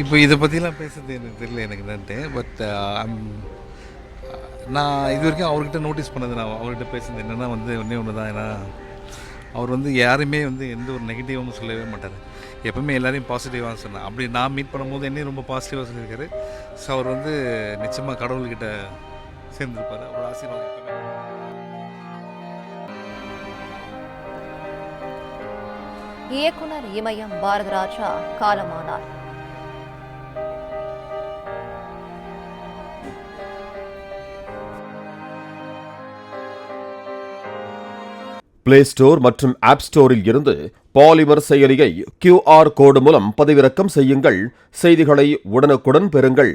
இப்போ இதை பற்றிலாம் பேசுறது எனக்கு தெரியல எனக்கு என்னன்ட்டு. பட் நான் இது வரைக்கும் அவர்கிட்ட நோட்டீஸ் பண்ணது, நான் அவர்கிட்ட பேசுனது என்னென்னா வந்து ஒன்றே ஒன்று தான். ஏன்னா அவர் வந்து யாருமே வந்து எந்த ஒரு நெகட்டிவாகவும் சொல்லவே மாட்டார். எப்பவுமே எல்லாரையும் பாசிட்டிவாக சொன்னேன். அப்படி நான் மீட் பண்ணும்போது என்னையும் ரொம்ப பாசிட்டிவாக சொல்லியிருக்காரு. ஸோ அவர் வந்து நிச்சயமாக கடவுள்கிட்ட சேர்ந்துருப்பார். அவர் ஆசீர்வாதம் எப்பவுமே. இயக்குனர் இமயம் பாரதிராஜா காலமானார். பிளே ஸ்டோர் மற்றும் ஆப் ஸ்டோரில் இருந்து பாலிமர் செயலியை QR கோடு மூலம் பதிவிறக்கம் செய்யுங்கள். செய்திகளை உடனுக்குடன் பெறுங்கள்.